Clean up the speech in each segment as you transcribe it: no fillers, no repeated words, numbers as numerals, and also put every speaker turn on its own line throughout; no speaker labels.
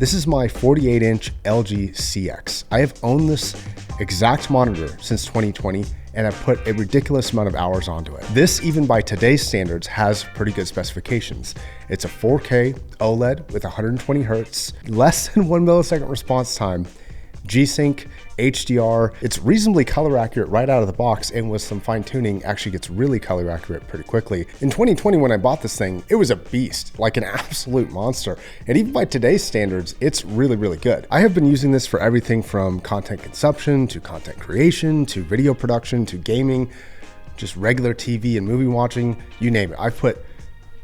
This is my 48-inch LG CX. I have owned this exact monitor since 2020 and I've put a ridiculous amount of hours onto it. This, even by today's standards, has pretty good specifications. It's a 4K OLED with 120 Hertz, less than 1 millisecond response time, G-Sync, HDR. It's reasonably color accurate right out of the box, and with some fine tuning actually gets really color accurate pretty quickly. In 2020 when I bought this thing, it was a beast, like an absolute monster. And even by today's standards, it's really, really good. I have been using this for everything from content consumption to content creation to video production to gaming, just regular TV and movie watching, you name it. I've put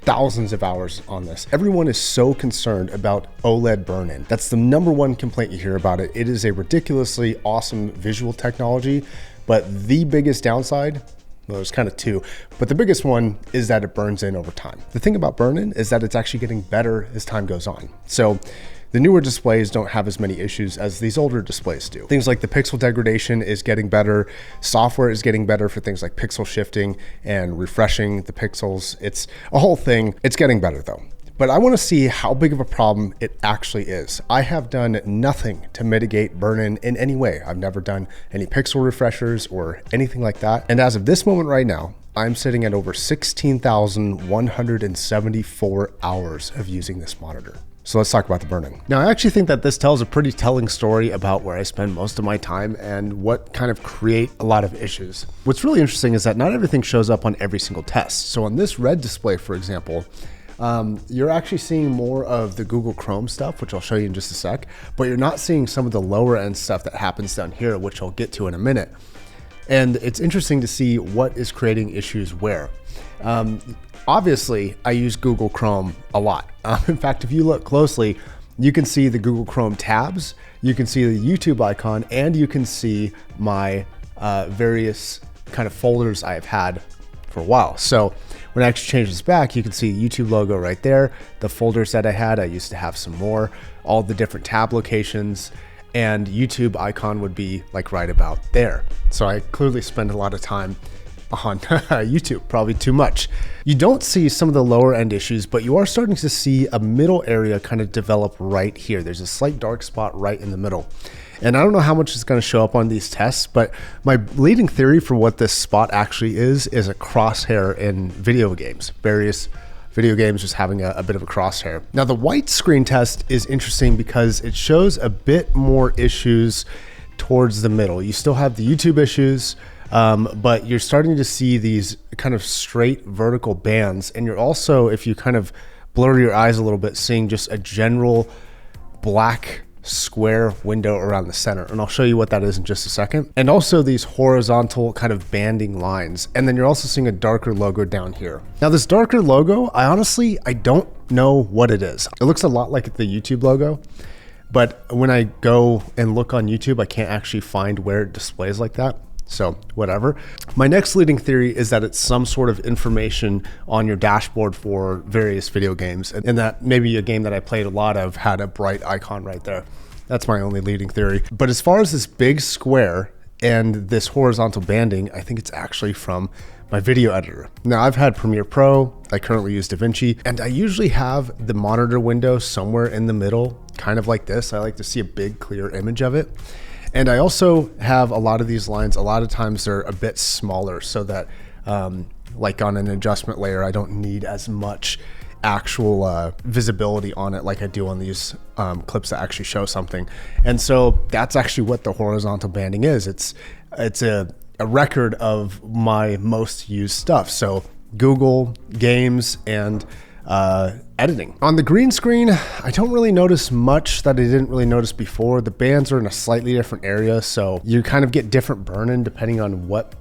thousands of hours on this. Everyone is so concerned about OLED burn-in. That's the #1 complaint you hear about it. It is a ridiculously awesome visual technology, but the biggest downside, well, there's kind of two, but the biggest one is that it burns in over time. The thing about burn-in is that it's actually getting better as time goes on. So the newer displays don't have as many issues as these older displays do. Things like the pixel degradation is getting better. Software is getting better for things like pixel shifting and refreshing the pixels. It's a whole thing. It's getting better though. But I want to see how big of a problem it actually is. I have done nothing to mitigate burn-in in any way. I've never done any pixel refreshers or anything like that. And as of this moment right now, I'm sitting at over 16,174 hours of using this monitor. So let's talk about the burn-in. Now, I actually think that this tells a pretty telling story about where I spend most of my time and what kind of create a lot of issues. What's really interesting is that not everything shows up on every single test. So on this red display, for example, you're actually seeing more of the Google Chrome stuff, which I'll show you in just a sec, but you're not seeing some of the lower end stuff that happens down here, which I'll get to in a minute. And it's interesting to see what is creating issues where. Obviously, I use Google Chrome a lot. In fact, if you look closely, you can see the Google Chrome tabs, you can see the YouTube icon, and you can see my various kind of folders I have had for a while. So when I actually change this back, you can see the YouTube logo right there, the folders that I had. I used to have some more, all the different tab locations, and YouTube icon would be like right about there. So I clearly spend a lot of time on YouTube, probably too much. You don't see some of the lower end issues, but you are starting to see a middle area kind of develop right here. There's a slight dark spot right in the middle. And I don't know how much is going to show up on these tests, but my leading theory for what this spot actually is a crosshair in video games. Various video games just having a bit of a crosshair. Now the white screen test is interesting because it shows a bit more issues towards the middle. You still have the YouTube issues, but you're starting to see these kind of straight vertical bands. And you're also, if you kind of blur your eyes a little bit, seeing just a general black square window around the center. And I'll show you what that is in just a second. And also these horizontal kind of banding lines. And then you're also seeing a darker logo down here. Now this darker logo, I don't know what it is. It looks a lot like the YouTube logo, but when I go and look on YouTube, I can't actually find where it displays like that. So whatever. My next leading theory is that it's some sort of information on your dashboard for various video games, and that maybe a game that I played a lot of had a bright icon right there. That's my only leading theory. But as far as this big square and this horizontal banding, I think it's actually from my video editor. Now I've had Premiere Pro, I currently use DaVinci, and I usually have the monitor window somewhere in the middle, kind of like this. I like to see a big clear image of it. And I also have a lot of these lines, a lot of times they're a bit smaller so that like on an adjustment layer, I don't need as much actual visibility on it like I do on these clips that actually show something. And so that's actually what the horizontal banding is. It's a record of my most used stuff. So Google, games, and editing. On the green screen, I don't really notice much that I didn't really notice before. The bands are in a slightly different area, so you kind of get different burn-in depending on what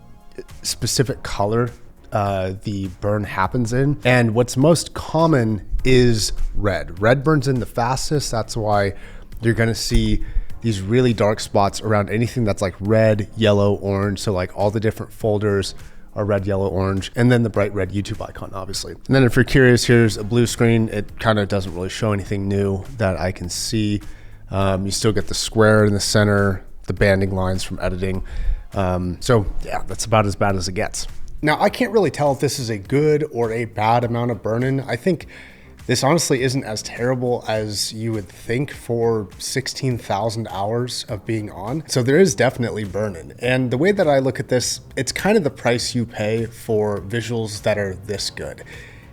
specific color the burn happens in. And what's most common is red. Red burns in the fastest. That's why you're gonna see these really dark spots around anything that's like red, yellow, orange. So like all the different folders are red, yellow, orange, and then the bright red YouTube icon, obviously. And then if you're curious, here's a blue screen. It kind of doesn't really show anything new that I can see. You still get the square in the center, the banding lines from editing. So yeah, that's about as bad as it gets. Now, I can't really tell if this is a good or a bad amount of burn-in. I think This honestly isn't as terrible as you would think for 16,000 hours of being on. So there is definitely burn-in. And the way that I look at this, it's kind of the price you pay for visuals that are this good.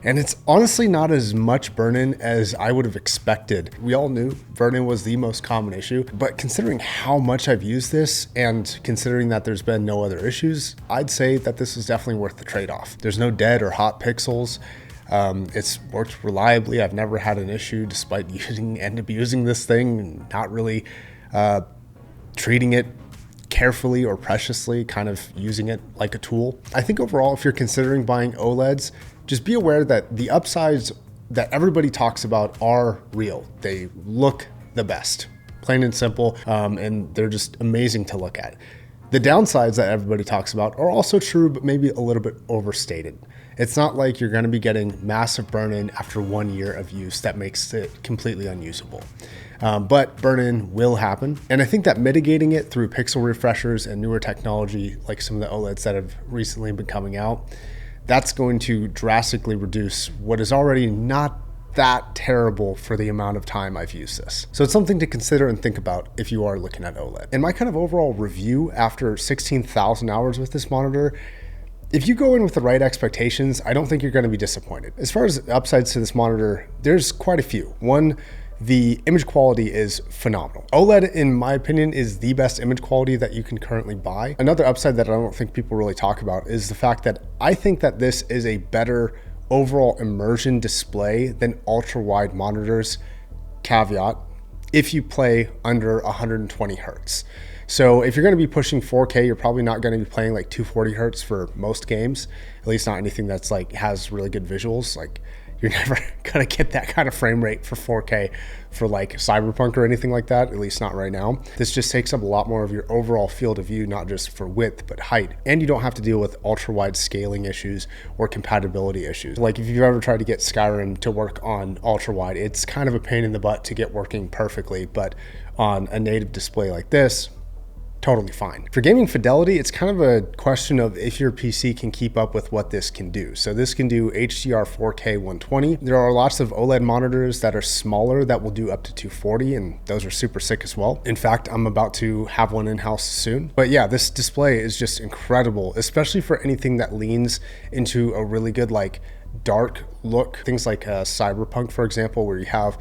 And it's honestly not as much burn-in as I would have expected. We all knew burn-in was the most common issue, but considering how much I've used this and considering that there's been no other issues, I'd say that this is definitely worth the trade-off. There's no dead or hot pixels. It's worked reliably. I've never had an issue despite end up using this thing and not really treating it carefully or preciously, kind of using it like a tool. I think overall, if you're considering buying OLEDs, just be aware that the upsides that everybody talks about are real. They look the best, plain and simple, and they're just amazing to look at. The downsides that everybody talks about are also true, but maybe a little bit overstated. It's not like you're going to be getting massive burn-in after 1 year of use that makes it completely unusable. But burn-in will happen. And I think that mitigating it through pixel refreshers and newer technology, like some of the OLEDs that have recently been coming out, that's going to drastically reduce what is already not that terrible for the amount of time I've used this. So it's something to consider and think about if you are looking at OLED. And my kind of overall review after 16,000 hours with this monitor, if you go in with the right expectations, I don't think you're going to be disappointed. As far as upsides to this monitor, there's quite a few. One, the image quality is phenomenal. OLED, in my opinion, is the best image quality that you can currently buy. Another upside that I don't think people really talk about is the fact that I think that this is a better overall immersion display than ultra wide monitors, caveat, if you play under 120 hertz. So if you're going to be pushing 4K, you're probably not going to be playing like 240 hertz for most games, at least not anything that's like has really good visuals. Like you're never going to get that kind of frame rate for 4K for like Cyberpunk or anything like that, at least not right now. This just takes up a lot more of your overall field of view, not just for width, but height. And you don't have to deal with ultra wide scaling issues or compatibility issues. Like if you've ever tried to get Skyrim to work on ultra wide, it's kind of a pain in the butt to get working perfectly, but on a native display like this, totally fine. For gaming fidelity, it's kind of a question of if your PC can keep up with what this can do. So this can do HDR 4K 120. There are lots of OLED monitors that are smaller that will do up to 240, and those are super sick as well. In fact, I'm about to have one in-house soon. But yeah, this display is just incredible, especially for anything that leans into a really good like dark look. Things like Cyberpunk, for example, where you have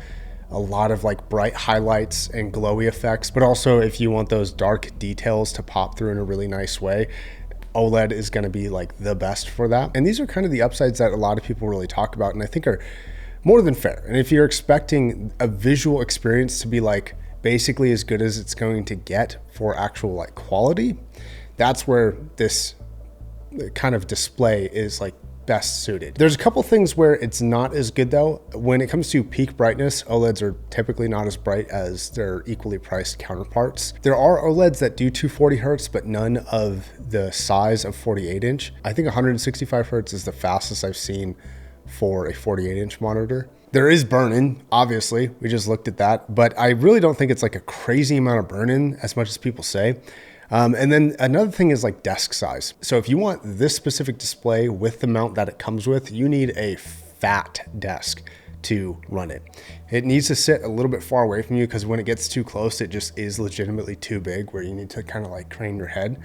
a lot of like bright highlights and glowy effects, but also if you want those dark details to pop through in a really nice way, OLED is going to be like the best for that. And these are kind of the upsides that a lot of people really talk about and I think are more than fair. And if you're expecting a visual experience to be like basically as good as it's going to get for actual like quality, that's where this kind of display is like best suited. There's a couple things where it's not as good though. When it comes to peak brightness, OLEDs are typically not as bright as their equally priced counterparts. There are OLEDs that do 240 hertz, but none of the size of 48 inch. I think 165 hertz is the fastest I've seen for a 48 inch monitor. There is burn-in, obviously, we just looked at that, but I really don't think it's like a crazy amount of burn-in as much as people say. And then another thing is like desk size. So if you want this specific display with the mount that it comes with, you need a fat desk to run it. It needs to sit a little bit far away from you because when it gets too close, it just is legitimately too big where you need to kind of like crane your head.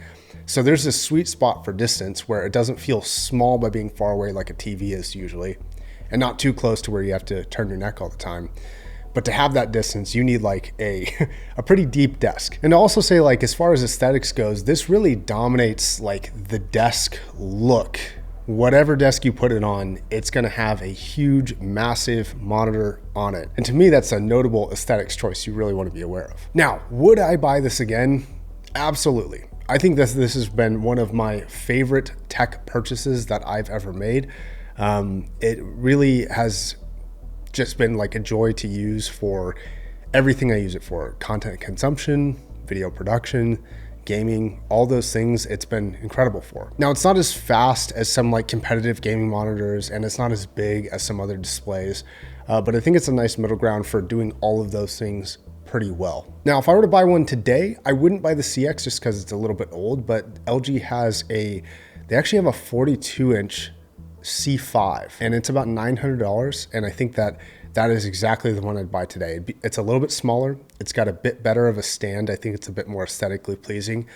So there's a sweet spot for distance where it doesn't feel small by being far away like a TV is usually, and not too close to where you have to turn your neck all the time. But to have that distance, you need like a pretty deep desk. And to also say like, as far as aesthetics goes, this really dominates like the desk look. Whatever desk you put it on, it's gonna have a huge, massive monitor on it. And to me, that's a notable aesthetics choice you really wanna be aware of. Now, would I buy this again? Absolutely. I think this has been one of my favorite tech purchases that I've ever made. It really has just been like a joy to use for everything I use it for. Content consumption, video production, gaming, all those things it's been incredible for. Now it's not as fast as some like competitive gaming monitors and it's not as big as some other displays, but I think it's a nice middle ground for doing all of those things pretty well. Now, if I were to buy one today, I wouldn't buy the CX just because it's a little bit old, but LG has they actually have a 42 inch C5 and it's about $900, and I think that that is exactly the one I'd buy today. It's a little bit smaller. It's got a bit better of a stand. I think it's a bit more aesthetically pleasing,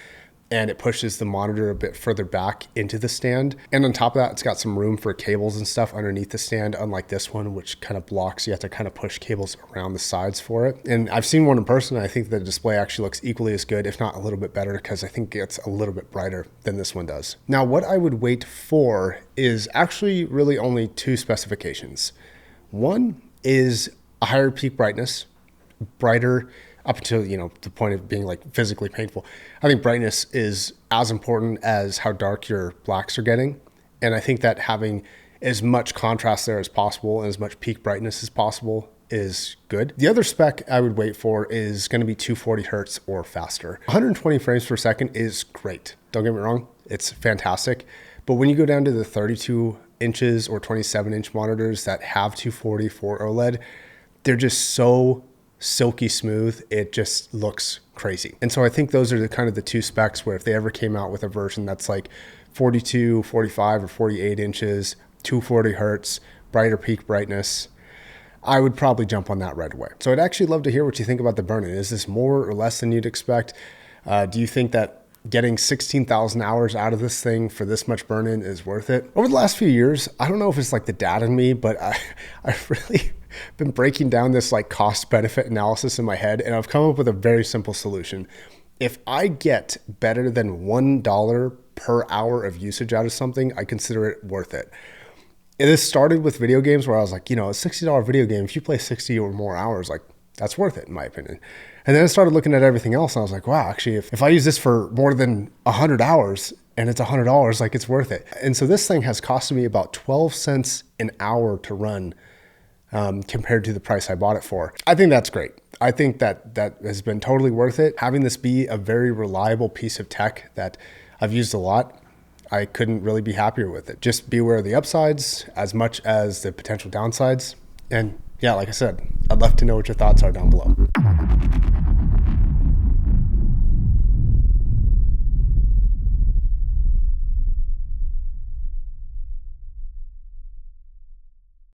and it pushes the monitor a bit further back into the stand. And on top of that, it's got some room for cables and stuff underneath the stand, unlike this one, which kind of blocks. You have to kind of push cables around the sides for it. And I've seen one in person. I think the display actually looks equally as good, if not a little bit better, because I think it's a little bit brighter than this one does. Now, what I would wait for is actually really only two specifications. One is a higher peak brightness, brighter up until, the point of being like physically painful. I think brightness is as important as how dark your blacks are getting. And I think that having as much contrast there as possible and as much peak brightness as possible is good. The other spec I would wait for is going to be 240 hertz or faster. 120 frames per second is great. Don't get me wrong. It's fantastic. But when you go down to the 32 inches or 27 inch monitors that have 240 for OLED, they're just so silky smooth. It just looks crazy. And so I think those are the kind of the two specs where if they ever came out with a version that's like 42, 45 or 48 inches, 240 hertz, brighter peak brightness, I would probably jump on that right away. So I'd actually love to hear what you think about the Burn In. Is this more or less than you'd expect? Do you think that getting 16,000 hours out of this thing for this much burn-in is worth it? Over the last few years, I don't know if it's like the dad in me, but I've really been breaking down this like cost-benefit analysis in my head, and I've come up with a very simple solution. If I get better than $1 per hour of usage out of something, I consider it worth it. And this started with video games where I was like, a $60 video game, if you play 60 or more hours, like that's worth it in my opinion. And then I started looking at everything else and I was like, wow, actually, if I use this for more than 100 hours and it's $100, like it's worth it. And so this thing has costed me about 12 cents an hour to run compared to the price I bought it for. I think that's great. I think that has been totally worth it. Having this be a very reliable piece of tech that I've used a lot, I couldn't really be happier with it. Just be aware of the upsides as much as the potential downsides. And yeah, like I said, I'd love to know what your thoughts are down below.